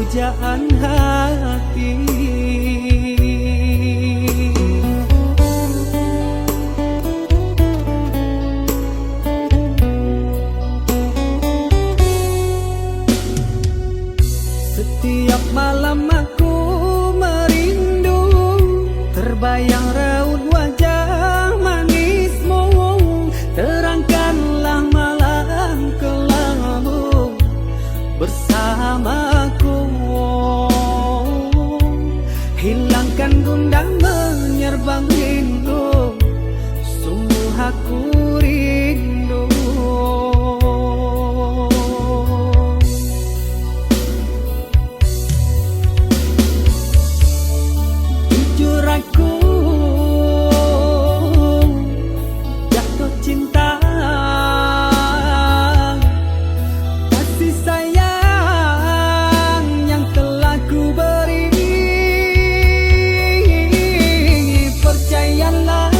pujaan hati. Setiap malam aku merindu, terbayang raut wajah manismu. Terangkanlah malam kelabu bersamaku, hilangkan gundah menyerbang rindu, sungguh aku rindu. Jujur aku jatuh cinta, kasih sayang yang telah ku beri. Percayalah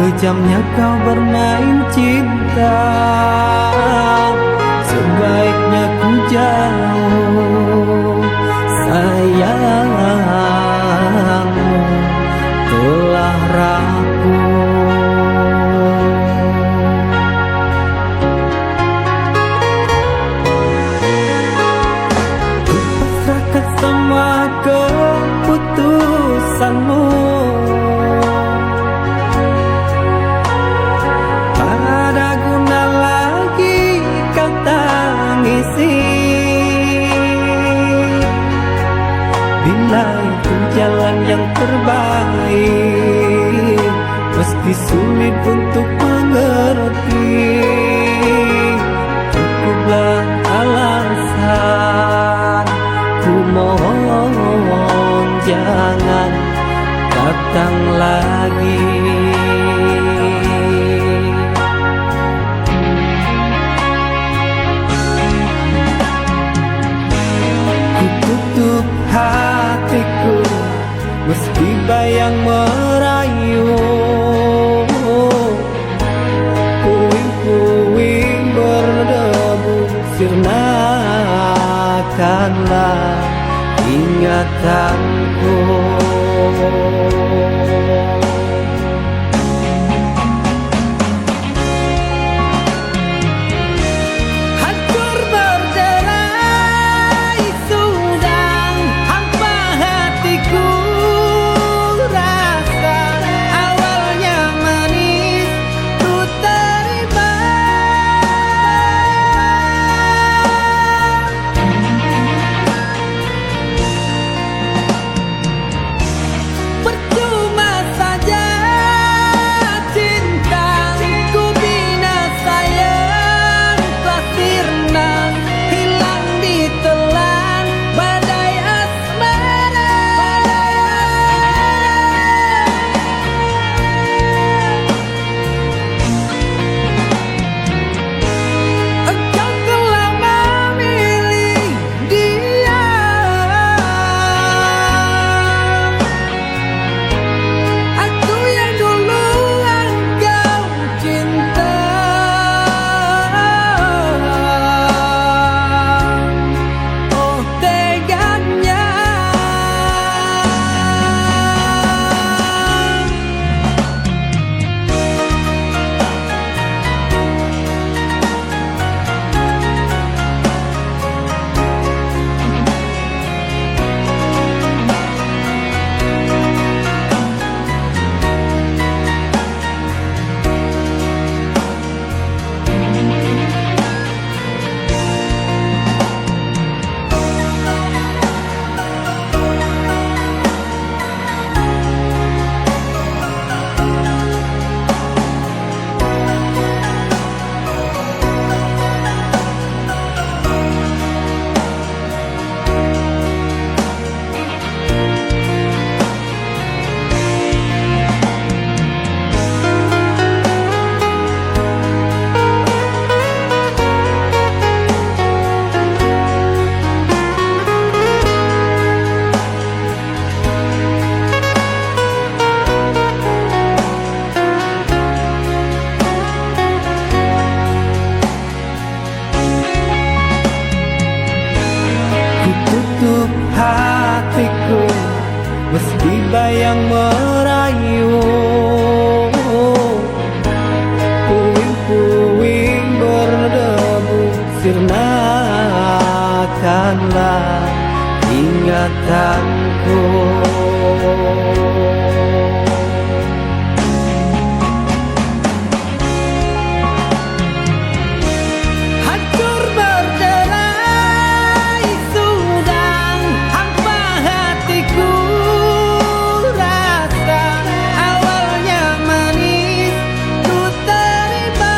Kejamnya kau bermain cinta, sebaiknya ku jauh. Sayangmu telah rapuh. Ku pasrahkan semua keputusanmu, tak guna lagi kau tangisi. Bila itu jalan yang terbaik, meski sulit untuk mengerti, cukuplah alasan. Ku mohon jangan datang lagi. Ku tutup hatiku meski bayang merayu. Puing-puing berdebu, sirnakanlah ingatanku. Hancur berderai sudah hampa hatiku, rasa awalnya manis ku terima. Percuma saja cintaku bina sayang, telah sirna hilang ditelan badai asmara. Engkau telah memilih dia, aku yang dulu engkau cinta. Oh teganya. Ku tutup hatiku meski bayang merayu. Puing-puing berdebu, sirnakanlah ingatanku. Hancur berderai sudah hampa hatiku, rasa awalnya manis ku terima.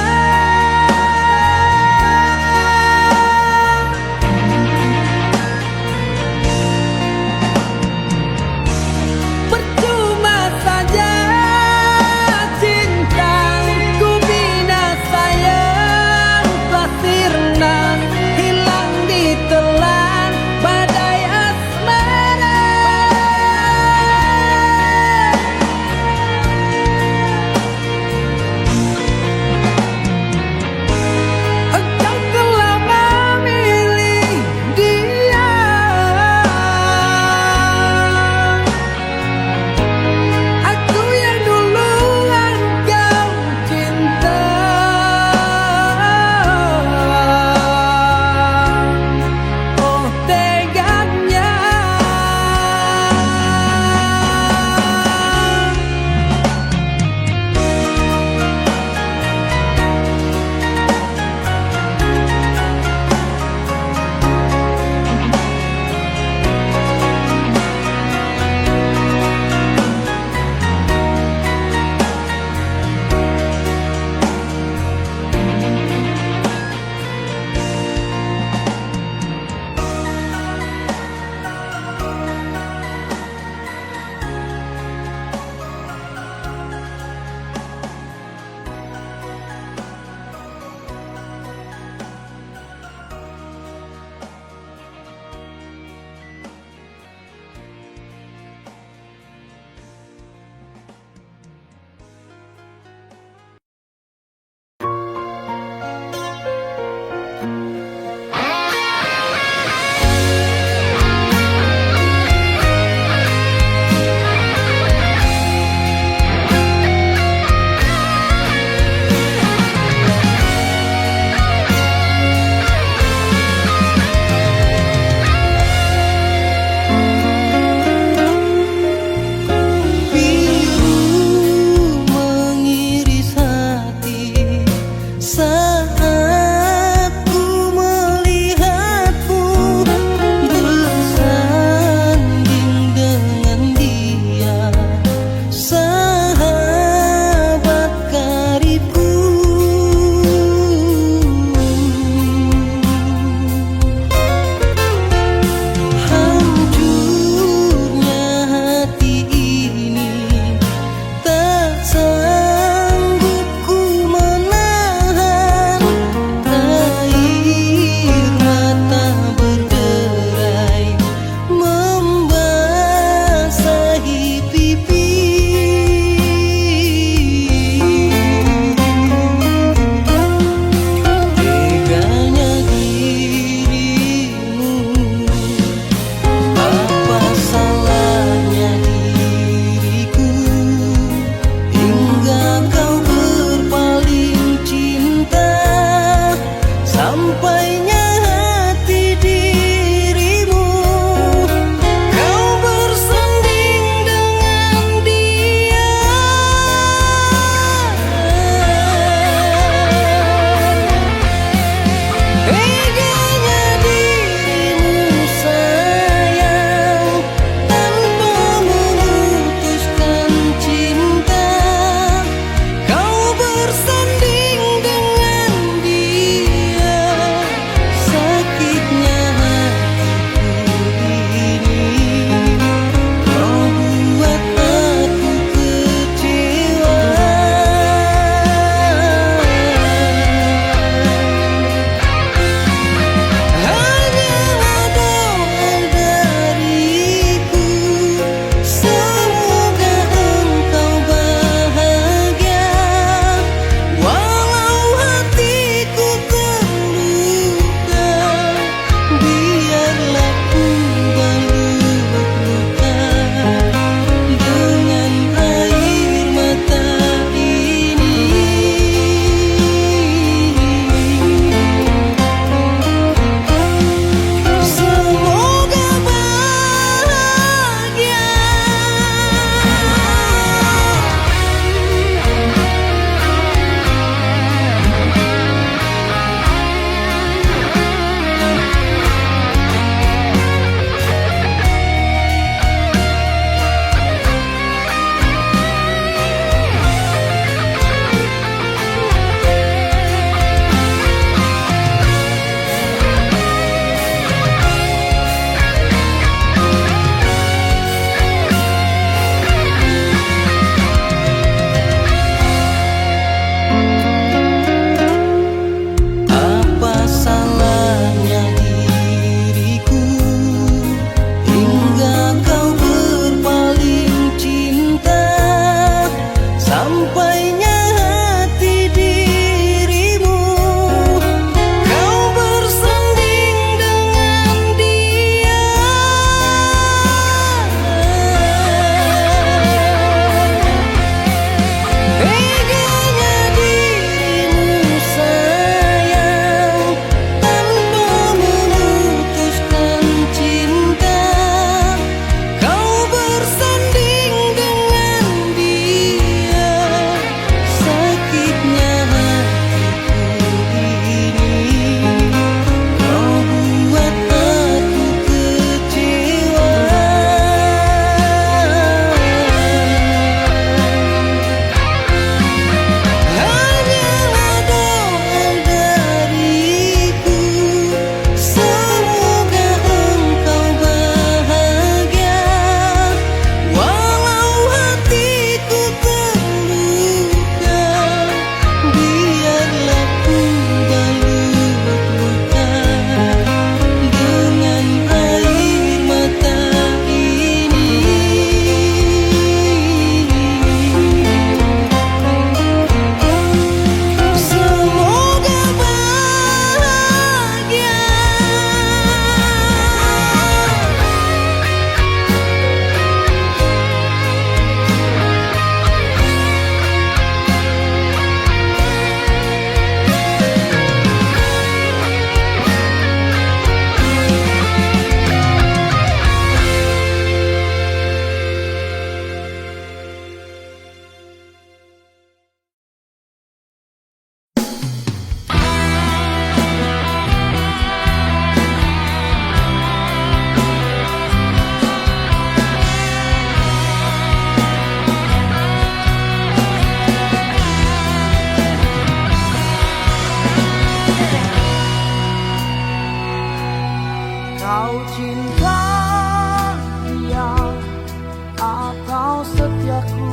rahasiaku.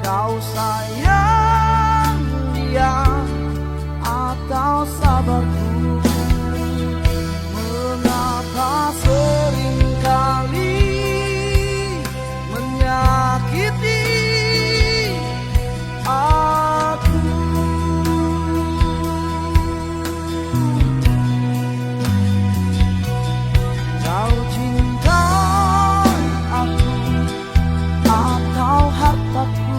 Kau sayang dia atau sabarku? Mengapa seringkali menyakiti aku? Kau cintai aku atau hartaku?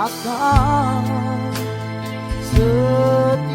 akan setiaku.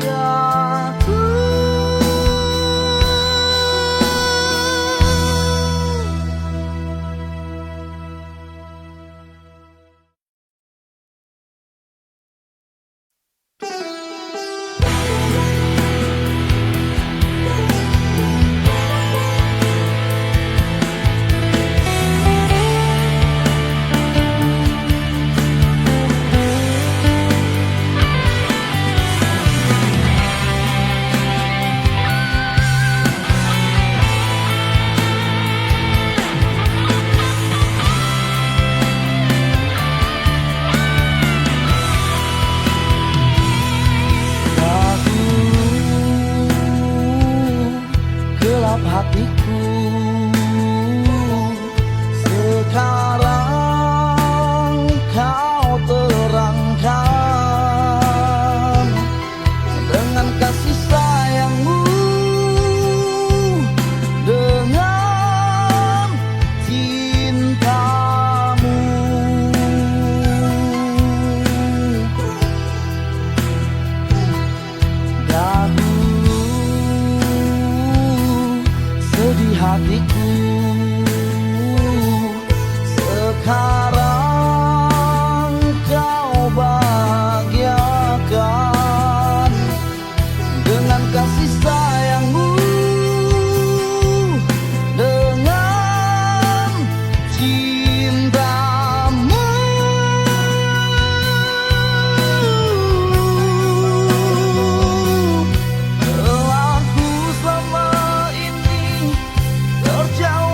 Gelap hatiku, sekarang kau terangkan dengan kasih sayangmu, dengan cintamu. Dahulu sedih hatiku, sekarang kau bahagiakan dengan kasih sayangmu, dengan cintamu. Aku selama ini terjauh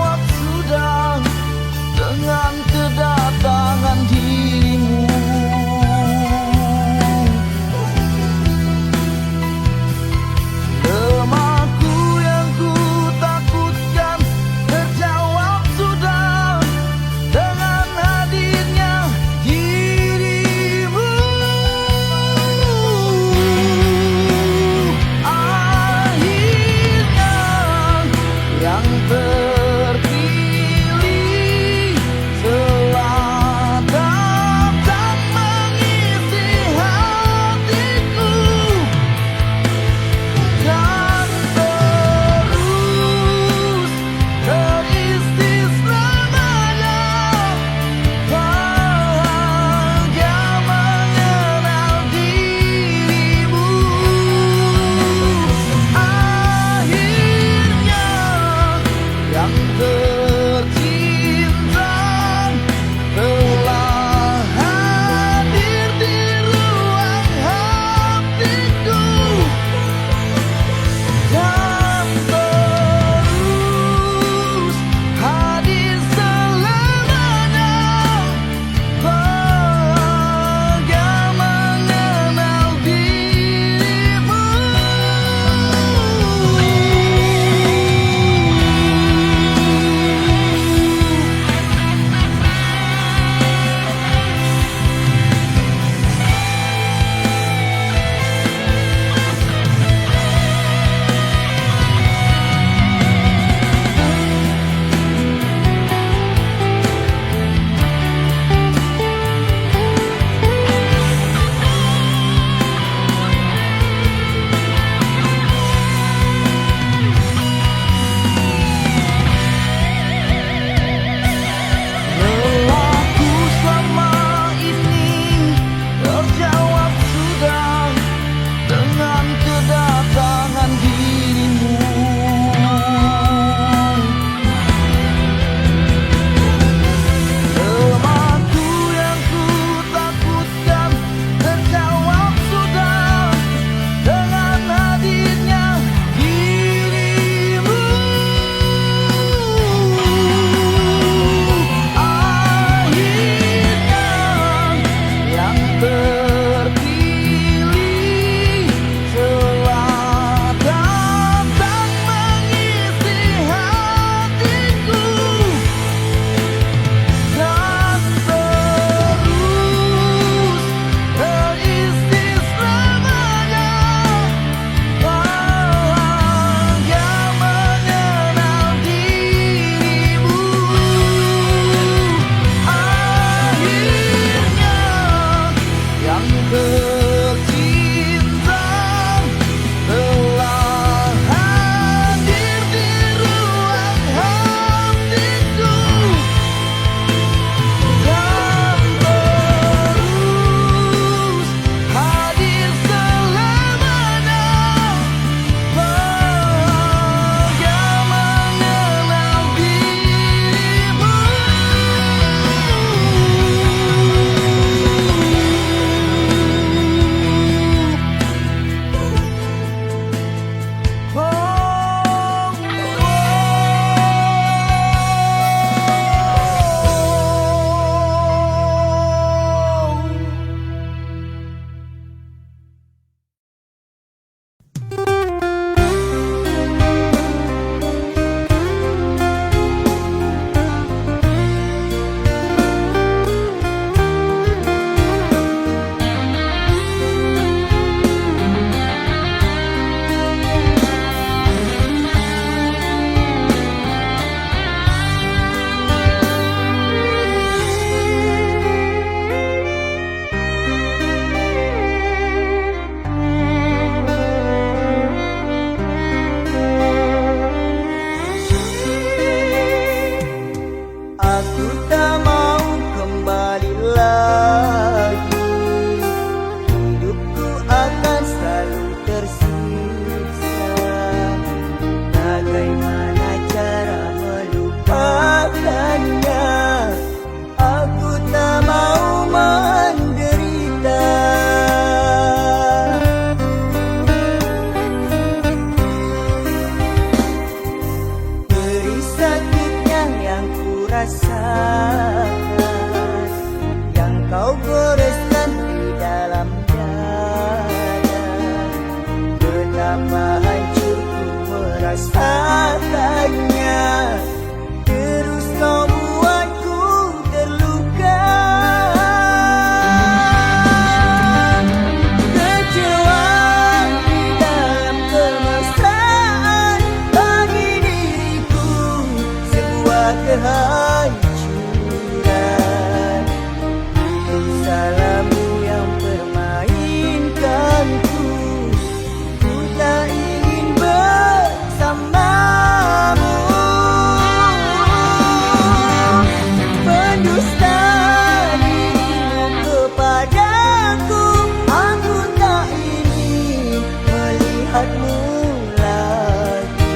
sakitnya yang ku rasakan, yang kau goreskan di dalam dada. Betapa hancur ku merasakannya, terus kau buatku terluka. Kecewa di dalam kemesraan, bagi diriku sebuah kehancuran. Itu salahmu yang permainkanku, ku tak ingin bersamamu. Pendusta dirimu kepadaku, aku tak ingin melihatmu lagi.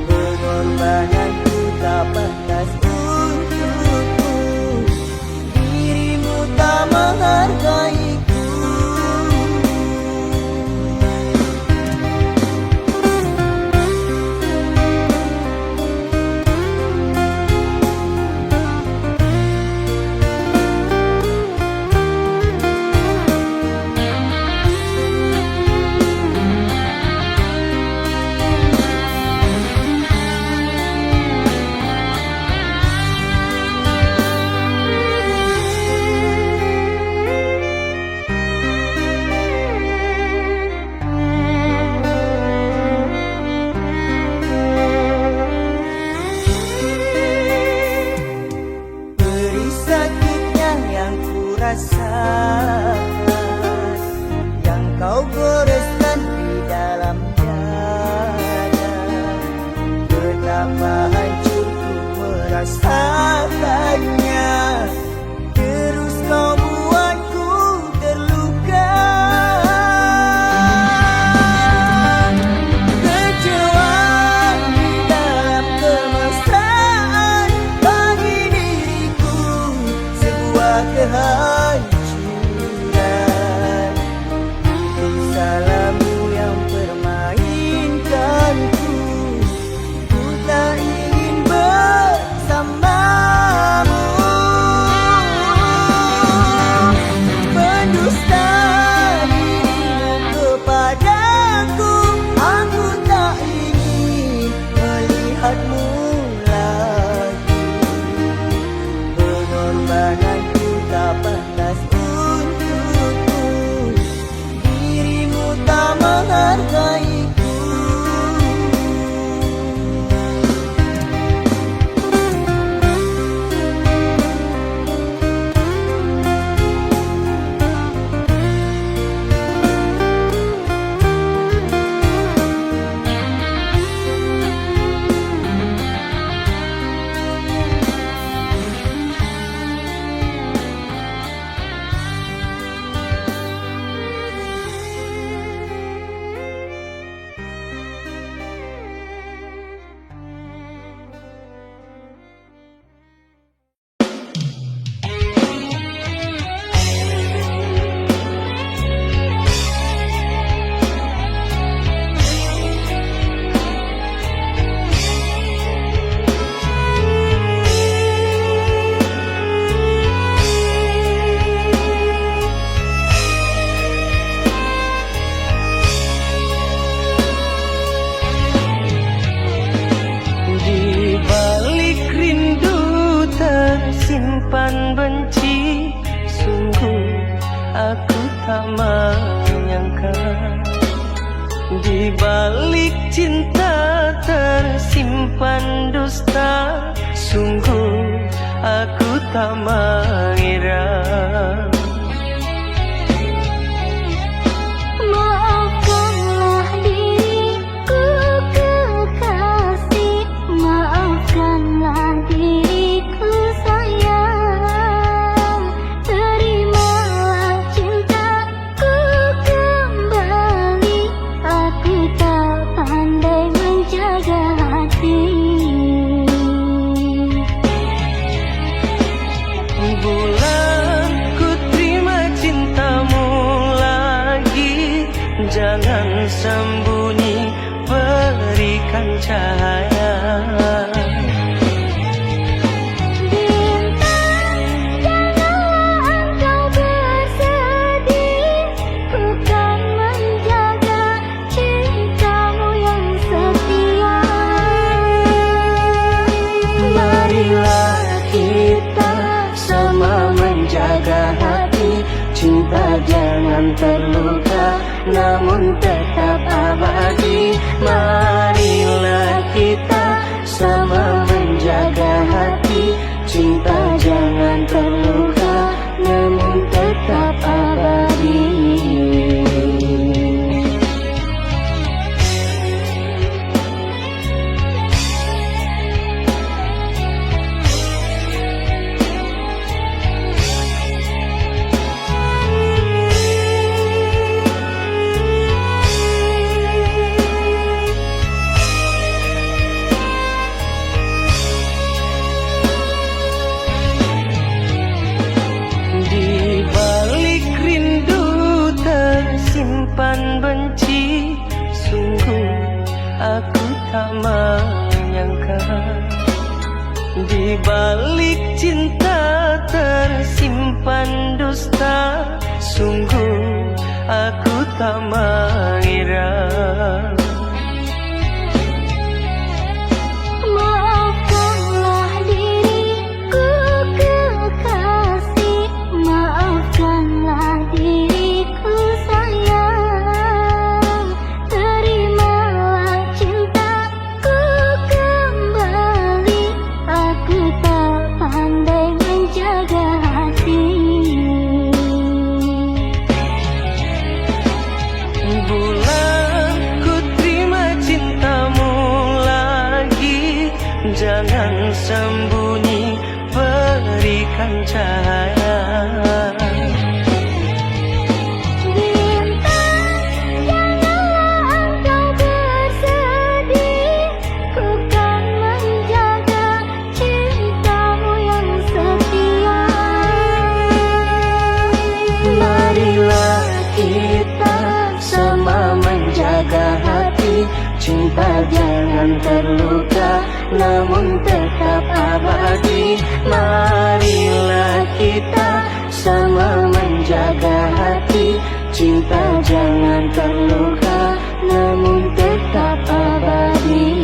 Pengorbananku tak pantas untukku, dirimu tak menghargaiku. Beri sakitnya yang ku rasakan, yang kau goreskan di dalam dada. Betapa hancur ku merasakannya, terus kau buatku terluka. Kecewa di dalam kemesraan, bagi diriku sebuah kehancuran. Itu salahmu yang permainkanku, ku tak ingin bersamamu. Pendusta dirimu kepadaku, aku tak ingin melihatmu lagi. Pengorbananku tak pantas untukku, dirimu tak menghargaiku. Di balik rindu tersimpan benci, sungguh aku tak menyangka. Di balik cinta tersimpan dusta, sungguh aku tak mengira. Maafkanlah diriku kekasih, maafkanlah diriku sayang. Terimalah cintaku kembali, aku tak pandai menjaga hati. Bulan ku terima cintamu lagi, jangan sembunyi, berikan cahaya. jangan terluka, namun tetap abadi. Marilah kita sama menjaga hati, cinta jangan terluka, namun tetap abadi. Simpan benci, sungguh aku tak menyangka di balik cinta tersimpan dusta. Sungguh aku tak mengira. Maafkanlah diriku kekasih, maafkanlah diriku sayang. Terimalah cintaku kembali, aku tak pandai menjaga hati. Bulan, ku terima cintamu lagi, jangan sembunyi, berikan cahaya. Cinta jangan terluka, namun tetap abadi. Marilah kita sama menjaga hati, cinta jangan terluka, namun tetap abadi.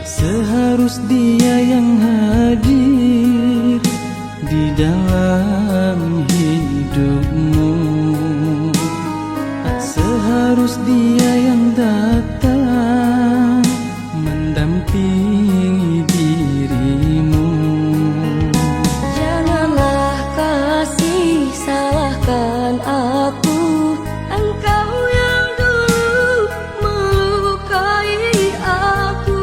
Seharus dia yang hadir di dalam hidupmu, tak seharus dia yang datang mendampingi dirimu. Janganlah kasih salahkan aku, engkau yang dulu melukai aku.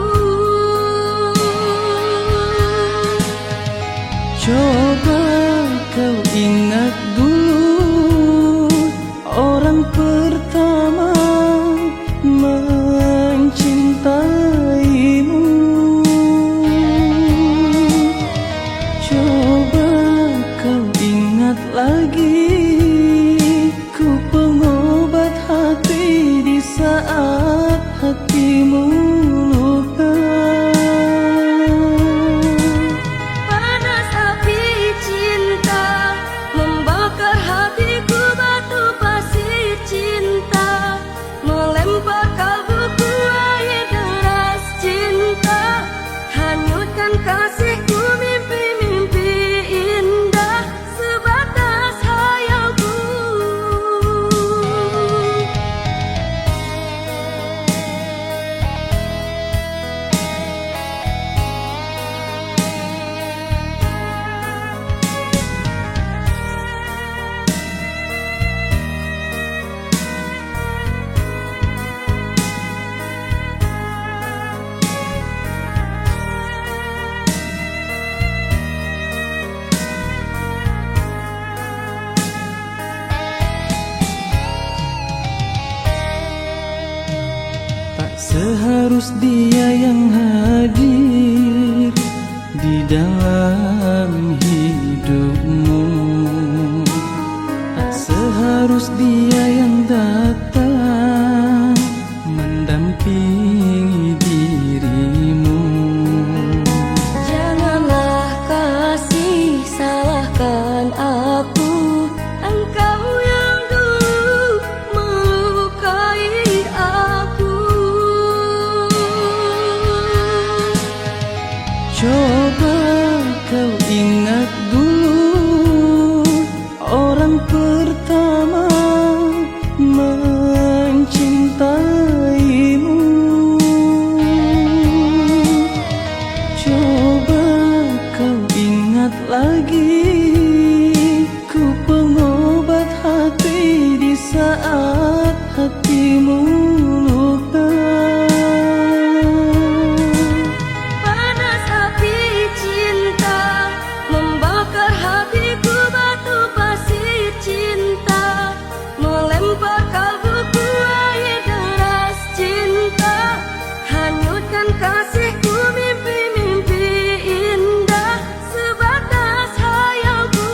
Coba kau ingat dulu orang pertama mencintaimu. Coba kau ingat lagi ku pengobat hati di saat hatimu luka. Kasihku mimpi-mimpi indah sebatas hayalku. seharus dia yang hadir di dalam hidupmu. Tak seharus dia yang datang mendampingi dirimu. Janganlah kasih salahkan aku, engkau yang dulu melukai aku. Coba kau ingat dulu orang pertama mencintaimu. Coba kau ingat lagi ku pengobat hati di saat hatimu luka. Panas api cinta membakar hatiku, batu pasir cinta melempar kalbuku, air deras cinta hanyutkan kasihku, mimpi-mimpi indah sebatas hayalku.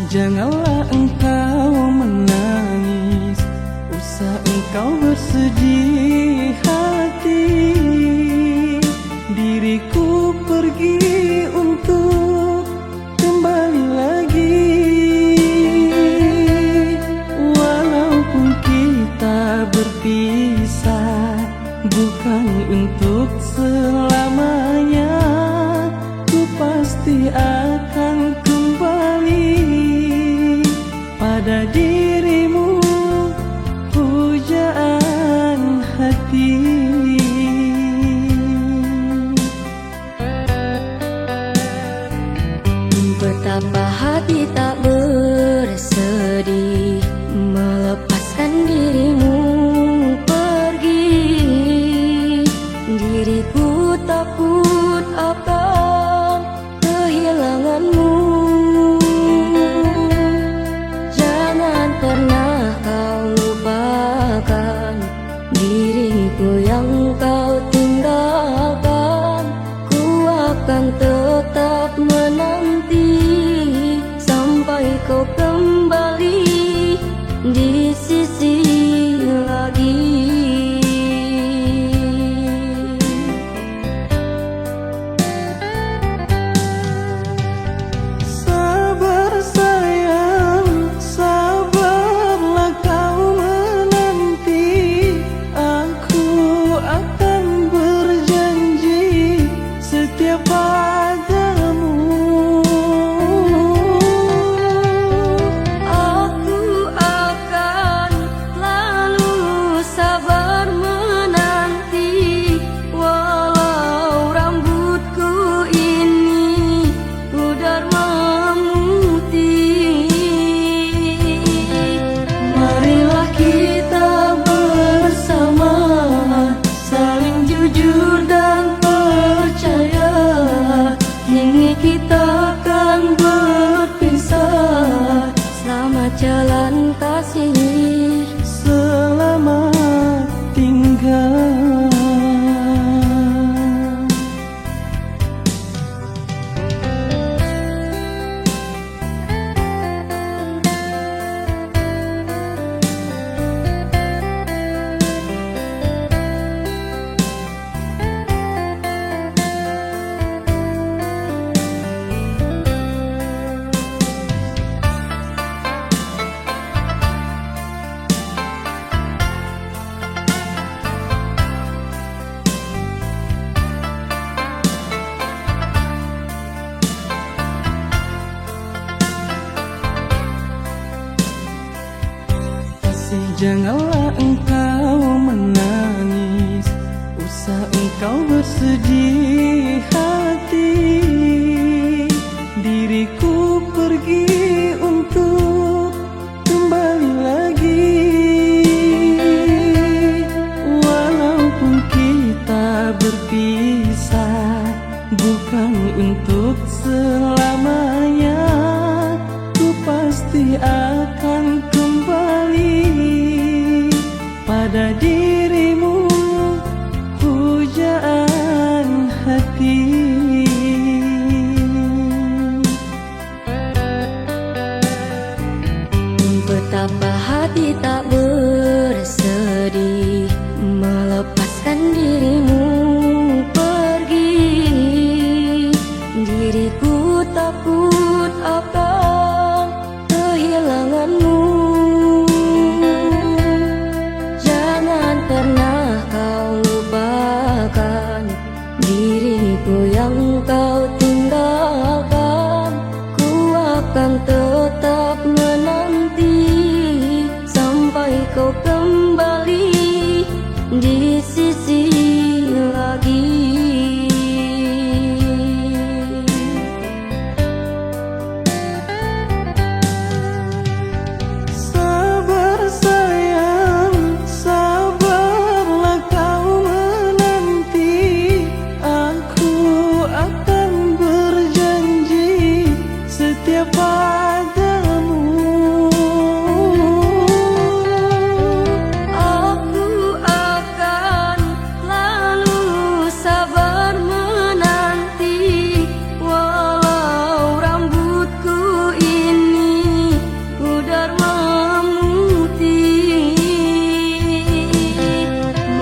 Janganlah engkau menangis, usah engkau bersedih hati. Diriku pergi untuk kembali lagi. Walaupun kita berpisah, bukan untuk selamanya. Ku pasti akan kembali pada dirimu, pujaan hati. Betapa hati tak bersedih melepaskan dirimu pergi. Diriku takut akan kehilanganmu. Jangan pernah kau lupakan diriku yang kau tinggalkan. Ku akan tetap menanti sampai kau kembali di sisi lagi. Sabar sayang, sabarlah kau menanti. Aku akan berjanji setia padamu. Aku akan selalu sabar menanti, walau rambutku ini pudar memutih. Marilah kita bersama, saling jujur dan percaya. Kini kita akan berpisah. Selamat jalan kasih, Selamat tinggal. Janganlah engkau menangis, usah engkau bersedih hati. Diriku pergi untuk kembali lagi. Walaupun kita berpisah, bukan untuk selamanya. Ku pasti akan kembali pada dirimu, pujaan hati. Betapa hati tak bersedih melepaskan dirimu pergi. Diriku takut akan kehilanganmu. Jangan pernah kau lupakan diriku yang kau tinggalkan. Ku akan tetap menanti sampai kau kembali di sisi lagi. Sabar sayang, sabarlah kau menanti. Aku akan berjanji setia padamu. Aku akan lalu sabar menanti, walau rambutku ini pudar memutih.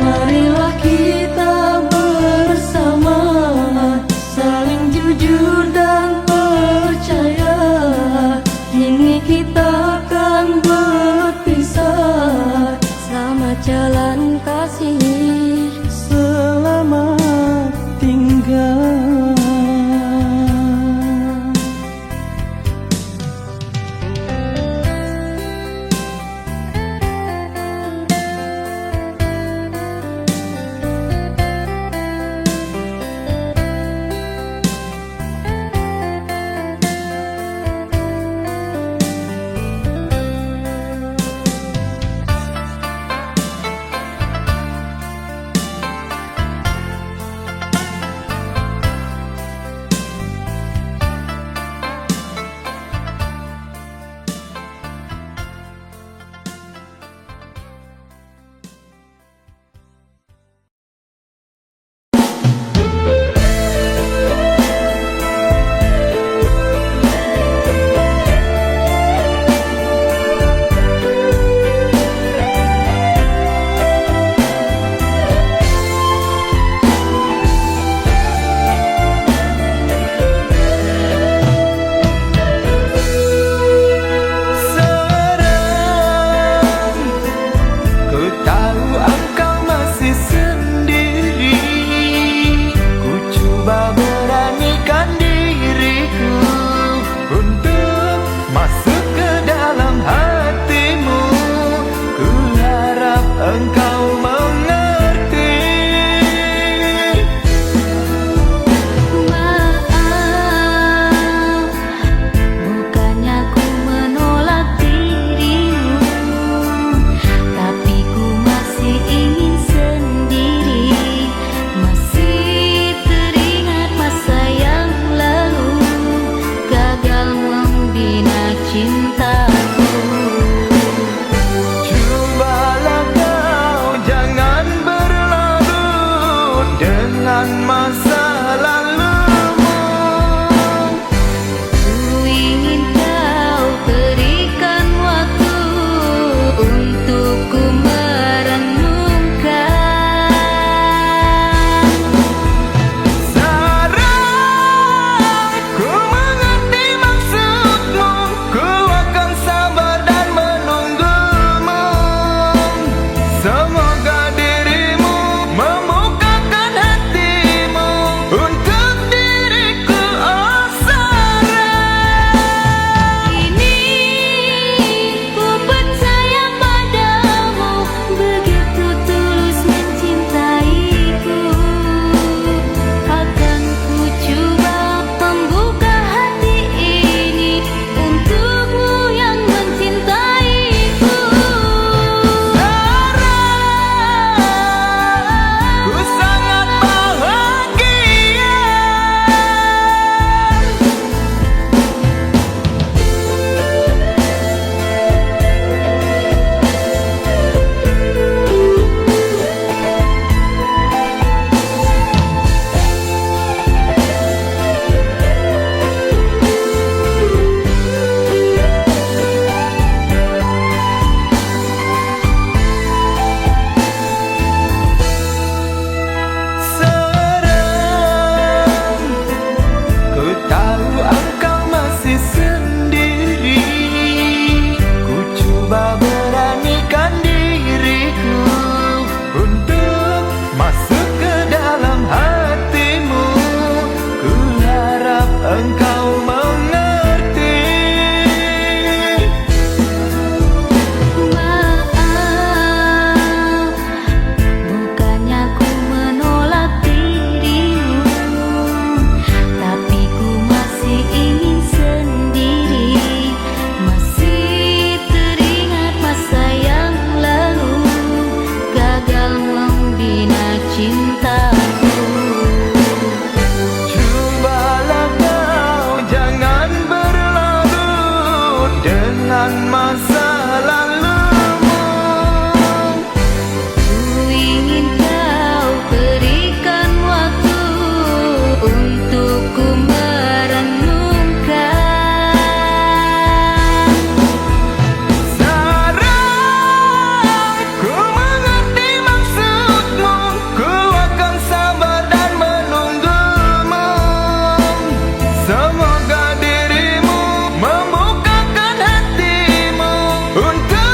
Marilah kita bersama, saling jujur dan percaya. Kini kita akan berpisah. Selamat jalan kasih. Selamat tinggal. masa lalumu. Ku ingin kau berikan waktu untuk ku merenungkan. Sekarang ku mengerti maksudmu, ku akan sabar dan menunggumu. Semoga dirimu membukakan hatimu untuk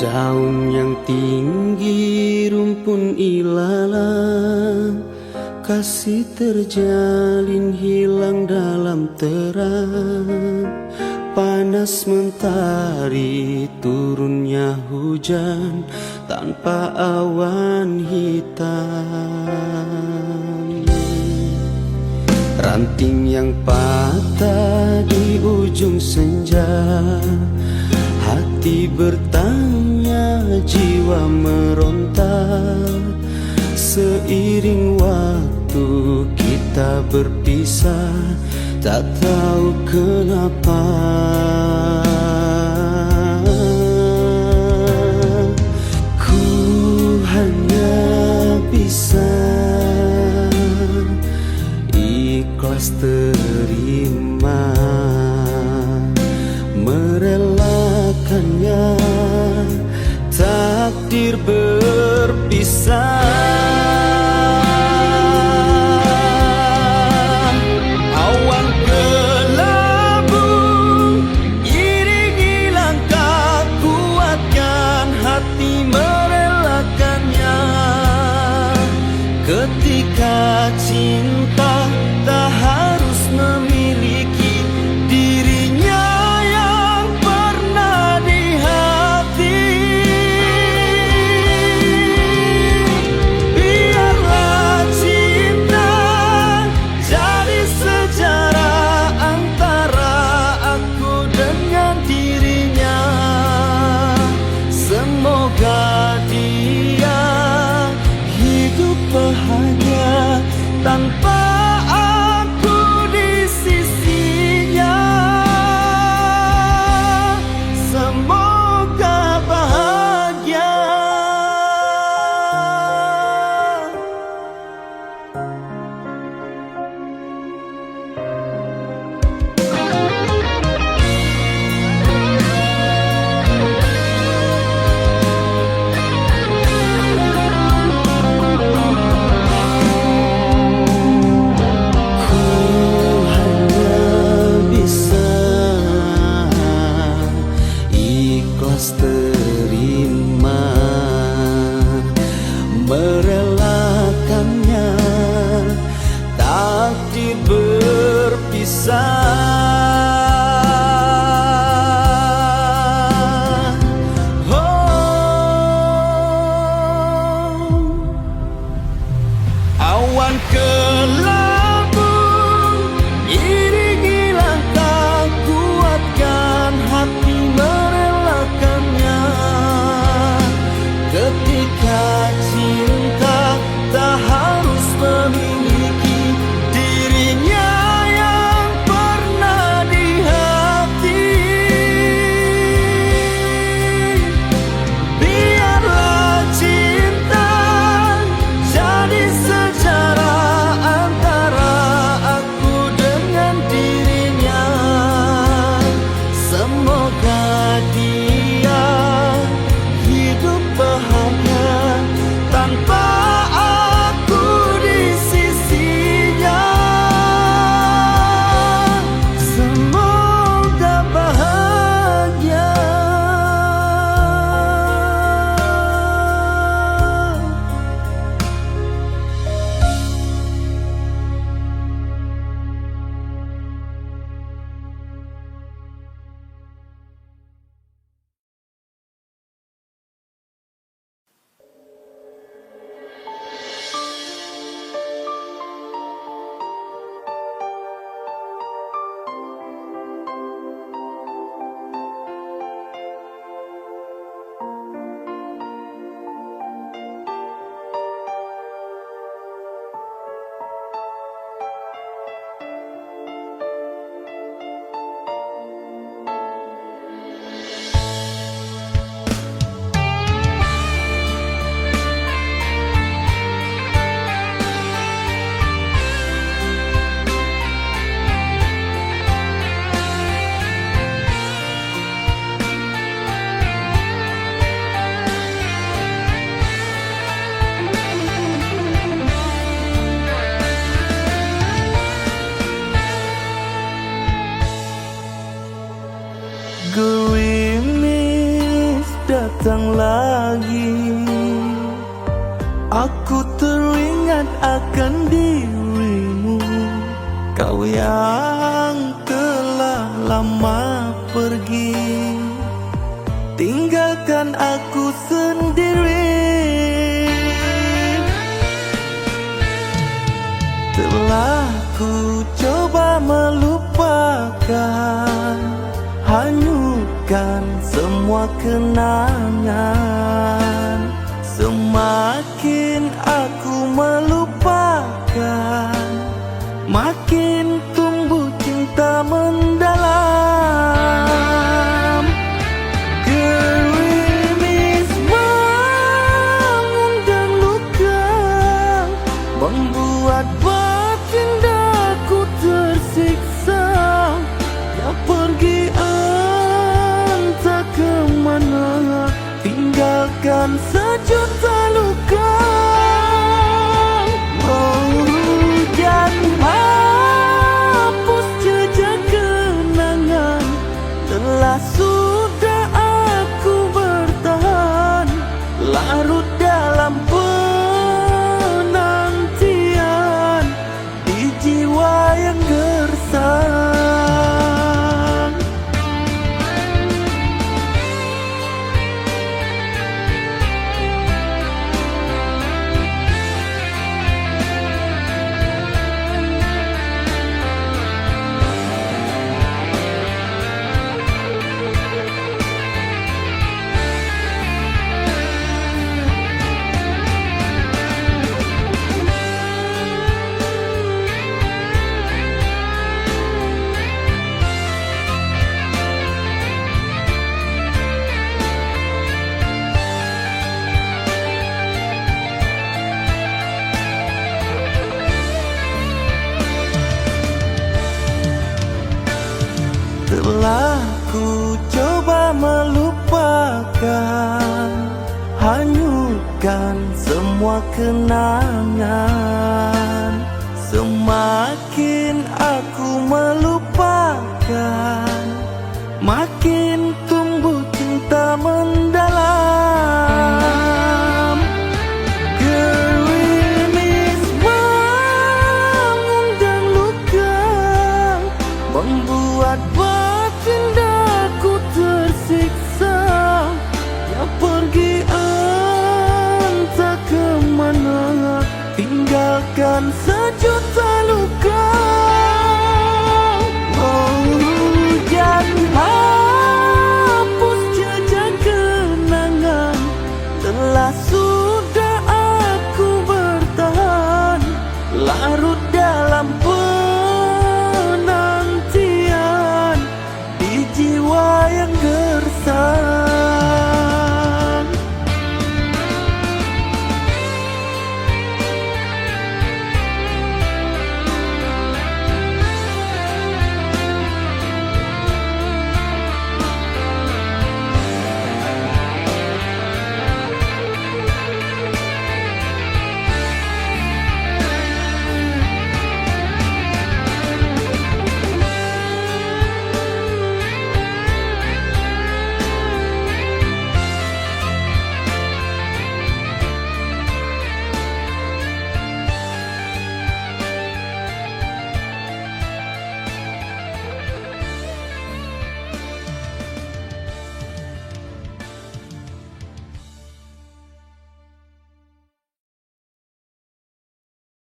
Daun yang tinggi, rumpun ilalang, kasih terjalin hilang dalam terang. Panas mentari, turunnya hujan tanpa awan hitam. Ranting yang patah di ujung senja, hati bertanya, jiwa meronta. Seiring waktu kita berpisah, tak tahu kenapa. Ku hanya bisa ikhlas terima, merelakannya takdir berpisah. Awan kelabu iringi langkah, kuatkan hati merelakannya. Ketika cinta tak harus memiliki dirinya yang pernah di hati. Biarlah cinta jadi sejarah antara aku dengan dirinya. Semoga dia hidup bahagia tanpa aku di sisinya. Semoga bahagia. Ku hanya bisa ikhlas terima, merelakannya takdir berpisah. Awan kelabu iringi langkah, kuatkan hati merelakannya. Ketika cinta tak harus memiliki dirinya yang pernah datang lagi. Aku teringat akan dirimu, kau yang telah lama pergi, tinggalkan aku sendiri. Telah ku coba melupakan, hanyutkan semua kenangan. Semakin aku melupakan, makin tumbuh cinta mendalam. Gerimis mengundang luka, membuat batin daku tersiksa. Dia pergi entah kemana, tinggalkan sejuta luka. Hujan hapus jejak kenangan, telah sudah aku bertahan, larut dalam penantian di jiwa yang gersang. Telah ku coba melupakan, hanyutkan semua kenangan. Semakin aku melupakan, makin tumbuh cinta mendalam. Gerimis mengundang luka, membuat